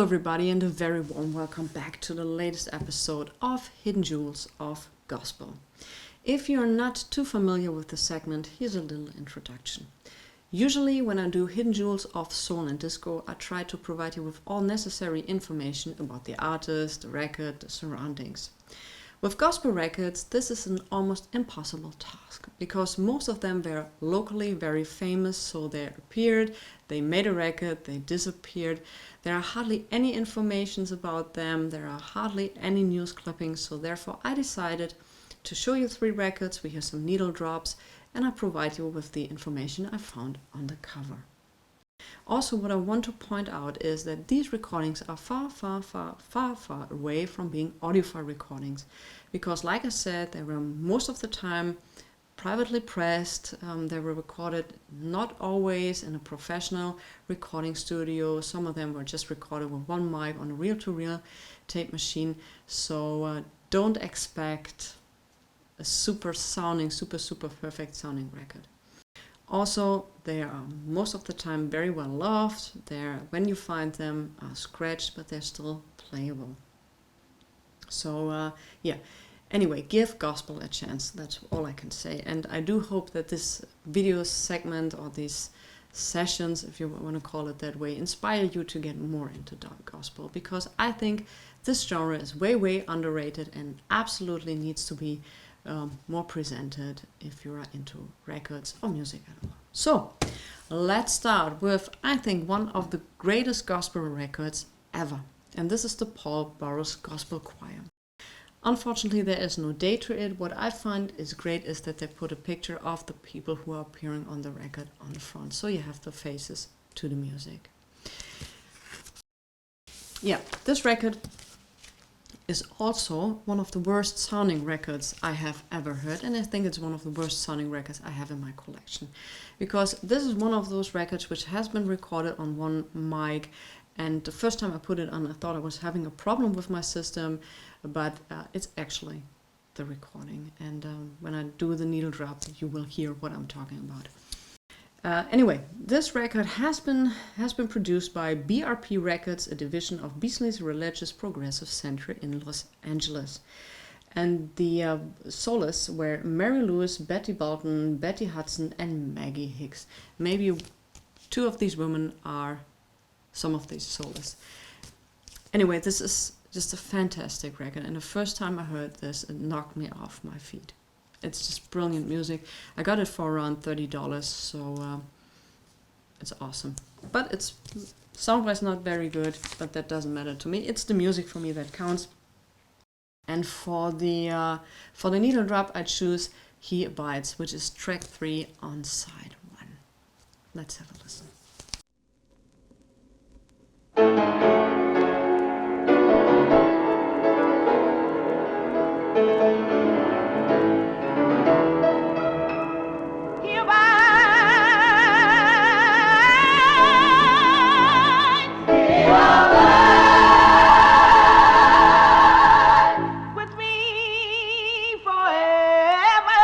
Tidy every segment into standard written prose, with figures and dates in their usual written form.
everybody, and a very warm welcome back to the latest episode of Hidden Jewels of Gospel. If you're not too familiar with the segment, here's a little introduction. Usually when I do Hidden Jewels of Soul and Disco, I try to provide you with all necessary information about the artist, the record, the surroundings. With gospel records, this is an almost impossible task because most of them were locally very famous, so they appeared, they made a record, they disappeared. There are hardly any informations about them, there are hardly any news clippings, so therefore I decided to show you 3 records. We hear some needle drops, and I provide you with the information I found on the cover. Also, what I want to point out is that these recordings are far away from being audiophile recordings, because like I said, they were most of the time privately pressed. They were recorded not always in a professional recording studio. Some of them were just recorded with one mic on a reel-to-reel tape machine, so don't expect a super perfect sounding record. Also, they are most of the time very well loved. When you find them, are scratched, but they're still playable. So anyway, give gospel a chance. That's all I can say. And I do hope that this video segment, or these sessions, if you want to call it that way, inspire you to get more into gospel, because I think this genre is way underrated and absolutely needs to be more presented if you are into records or music at all. So let's start with, I think, one of the greatest gospel records ever, and this is the Paul Burrus Gospel Choir. Unfortunately, there is no date to it. What I find is great is that they put a picture of the people who are appearing on the record on the front, so you have the faces to the music. Yeah, this record is also one of the worst sounding records I have ever heard, and I think it's one of the worst sounding records I have in my collection, because this is one of those records which has been recorded on one mic, and the first time I put it on I thought I was having a problem with my system, but it's actually the recording, and when I do the needle drop you will hear what I'm talking about. Anyway, this record has been produced by BRP Records, a division of Beasley's Religious Progressive Center in Los Angeles. And the soloists were Mary Lewis, Betty Bolton, Betty Hudson, and Maggie Hicks. Maybe 2 of these women are some of these soloists. Anyway, this is just a fantastic record, and the first time I heard this, it knocked me off my feet. It's just brilliant music. I got it for around $30, so it's awesome. But it's sound-wise not very good, but that doesn't matter to me. It's the music for me that counts. And for the needle drop, I choose He Abides, which is track 3 on side 1. Let's have a listen. Forever.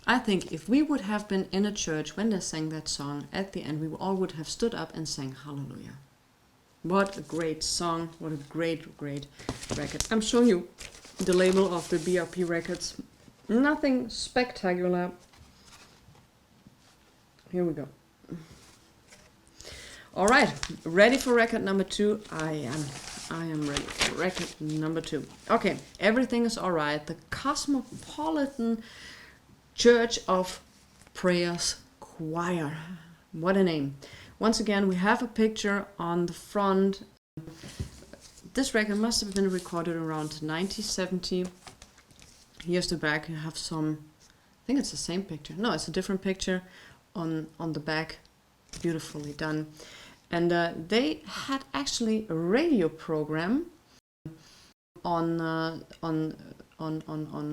I think if we would have been in a church when they sang that song, at the end we all would have stood up and sang Hallelujah. What a great song, what a great, great record. I'm showing you the label of the BRP records. Nothing spectacular. Here we go. All right, ready for record number 2? I am ready for record number 2. Okay, everything is all right. The Cosmopolitan Church of Prayers Choir. What a name. Once again, we have a picture on the front. This record must have been recorded around 1970. Here's the back. You have some, I think it's the same picture. No, it's a different picture on the back. Beautifully done. And they had actually a radio program on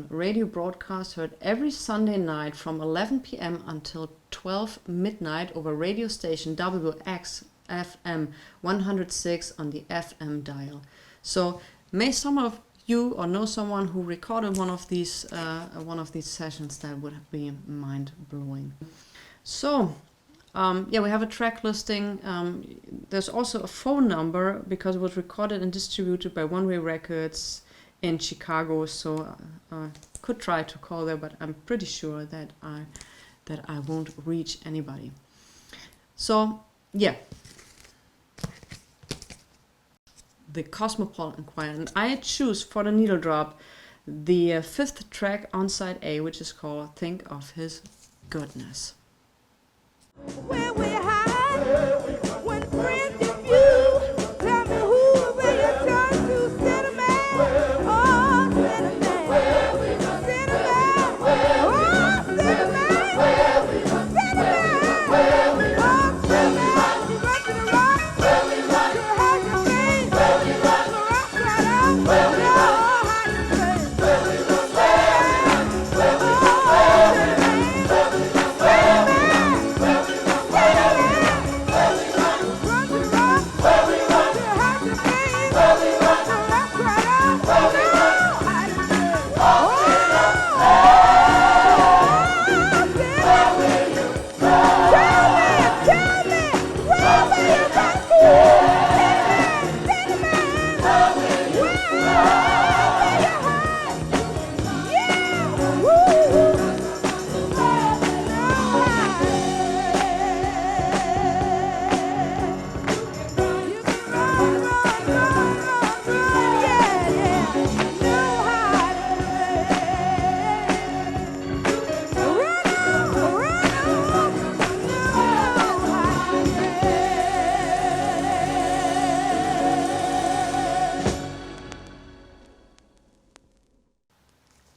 radio broadcast heard every Sunday night from 11 p.m. until 12 midnight over radio station WXFM 106 on the FM dial. So may some of you or know someone who recorded one of these sessions. That would be mind-blowing. So yeah, we have a track listing. There's also a phone number because it was recorded and distributed by One Way Records in Chicago, so I could try to call there, but I'm pretty sure that I won't reach anybody. So yeah, the Cosmopolitan Choir, and I choose for the needle drop the 5th track on side A, which is called Think of His Goodness. Where we hide when friends diffuse. Tell me who will you turn to? Cinnamon, oh cinnamon, cinnamon, oh cinnamon, cinnamon, oh cinnamon. You run to the rock, you hide your face, the rock right out, no hide your face.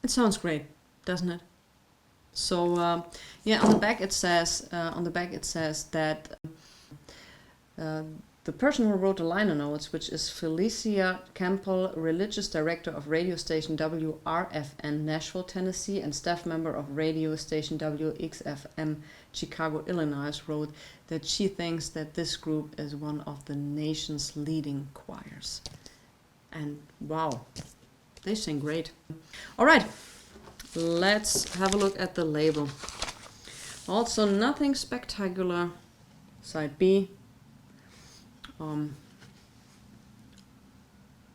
It sounds great, doesn't it? So yeah, on the back it says that the person who wrote the liner notes, which is Felicia Campbell, religious director of radio station WRFN Nashville, Tennessee, and staff member of radio station WXFM Chicago, Illinois, wrote that she thinks that this group is one of the nation's leading choirs. And wow, they sing great. All right, let's have a look at the label. Also, nothing spectacular. Side B.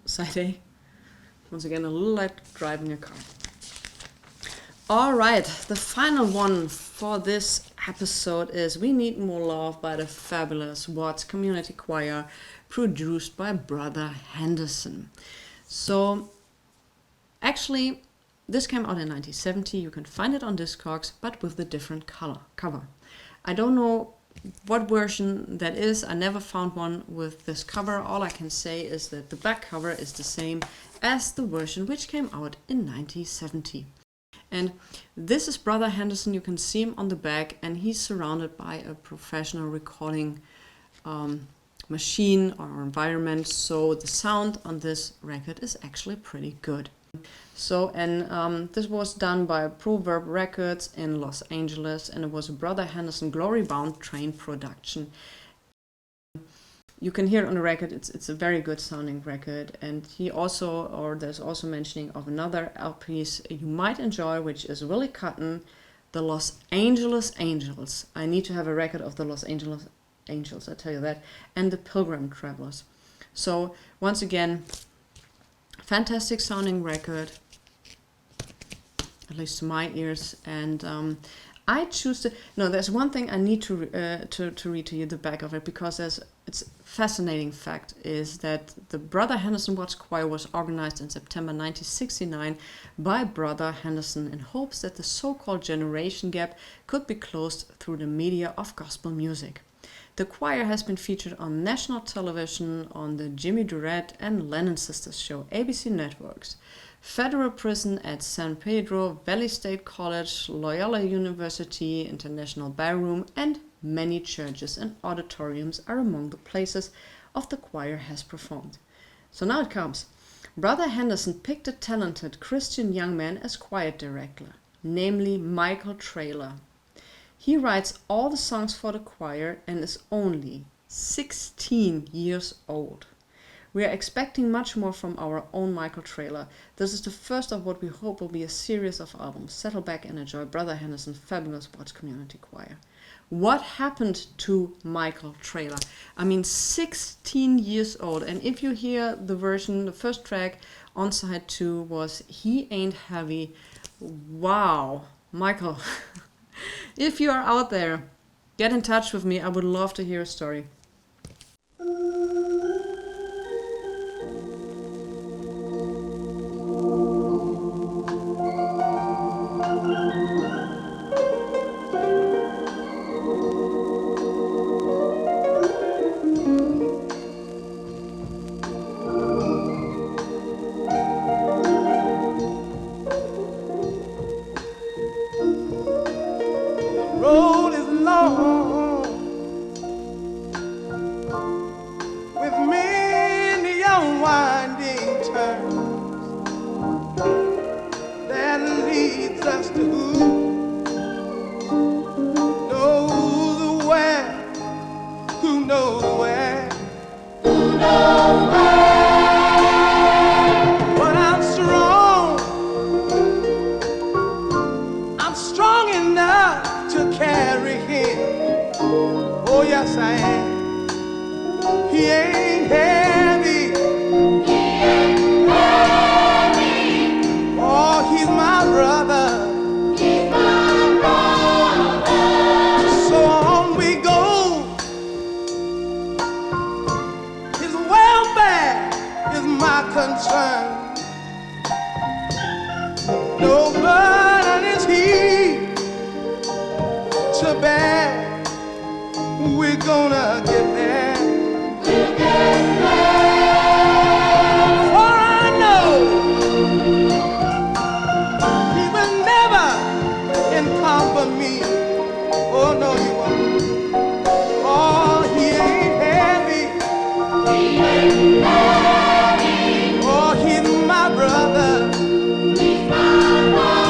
Side A. Once again, a little like driving a car. All right, the final one for this episode is We Need More Love by the fabulous Watts Community Choir, produced by Brother Henderson. So actually, this came out in 1970. You can find it on Discogs, but with a different cover. I don't know what version that is, I never found one with this cover. All I can say is that the back cover is the same as the version which came out in 1970. And this is Brother Henderson. You can see him on the back, and he's surrounded by a professional recording machine or environment. So the sound on this record is actually pretty good. So, and this was done by Proverb Records in Los Angeles, and it was a Brother Henderson Glory Bound Train production. You can hear it on the record, it's a very good sounding record, and he also, or there's also mentioning of another LPs you might enjoy, which is Willie Cotton, the Los Angeles Angels. I need to have a record of the Los Angeles Angels, I tell you that, and the Pilgrim Travelers. So once again, fantastic sounding record, at least to my ears, and I choose to. No, there's one thing I need to read to you the back of it, because it's fascinating fact is that the Brother Henderson Watts Choir was organized in September 1969 by Brother Henderson in hopes that the so-called generation gap could be closed through the media of gospel music. The choir has been featured on national television on the Jimmy Durrett and Lennon Sisters show, ABC Networks, Federal Prison at San Pedro, Valley State College, Loyola University, International Ballroom, and many churches and auditoriums are among the places of the choir has performed. So now it comes. Brother Henderson picked a talented Christian young man as choir director, namely Michael Traylor. He writes all the songs for the choir and is only 16 years old. We are expecting much more from our own Michael Traylor. This is the first of what we hope will be a series of albums. Settle back and enjoy Brother Henderson's fabulous Watts Community Choir. What happened to Michael Traylor? I mean, 16 years old. And if you hear the version, the first track on side 2 was He Ain't Heavy. Wow, Michael. If you are out there, get in touch with me. I would love to hear a story. Road is long with many unwinding turns that leads us to who knows where, who knows where, who knows where. But I'm strong enough to carry him. Oh yes I am. He ain't heavy. He ain't heavy. Oh, he's my brother. He's my brother. So on we go. His welfare is my concern. No burden is he to bear. We're gonna get there. We'll get there. For I know he will never encumber me. Oh no, he won't. Oh, he ain't heavy. He ain't heavy. Oh, he's my brother. He's my brother.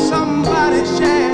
Somebody share.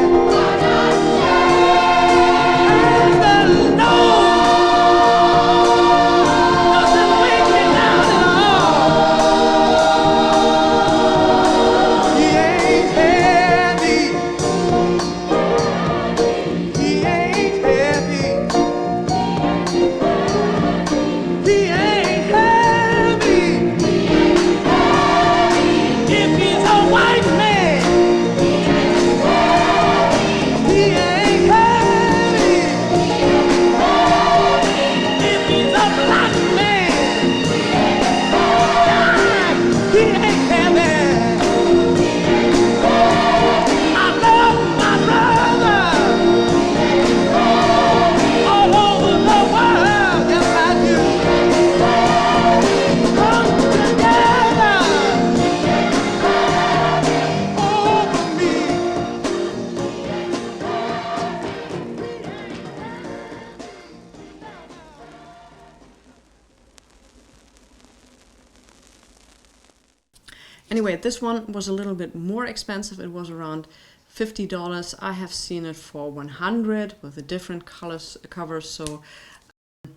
Anyway, this one was a little bit more expensive. It was around $50. I have seen it for 100 with a different cover. So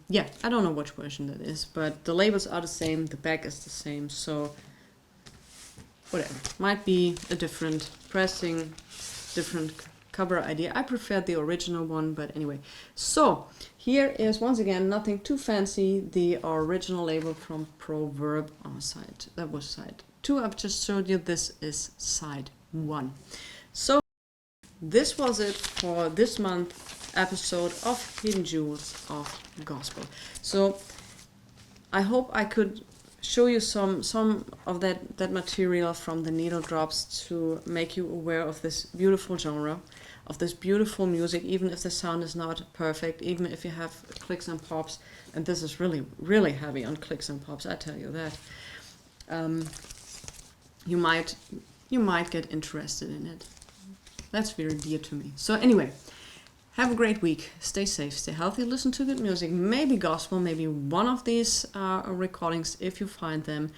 yeah, I don't know which version that is, but the labels are the same, the back is the same, so whatever. Might be a different pressing, different cover idea. I prefer the original one, but anyway. So here is, once again, nothing too fancy, the original label from Proverb on side. That was side 2. I've just showed you. This is side 1. So this was it for this month episode of Hidden Jewels of Gospel. So I hope I could show you some of that material from the needle drops to make you aware of this beautiful genre, of this beautiful music, even if the sound is not perfect, even if you have clicks and pops, and this is really, really heavy on clicks and pops, I tell you that. You might get interested in it. That's very dear to me. So anyway, have a great week. Stay safe, stay healthy, listen to good music, maybe gospel, maybe one of these recordings if you find them.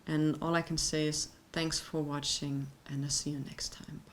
And all I can say is thanks for watching, and I'll see you next time. Bye.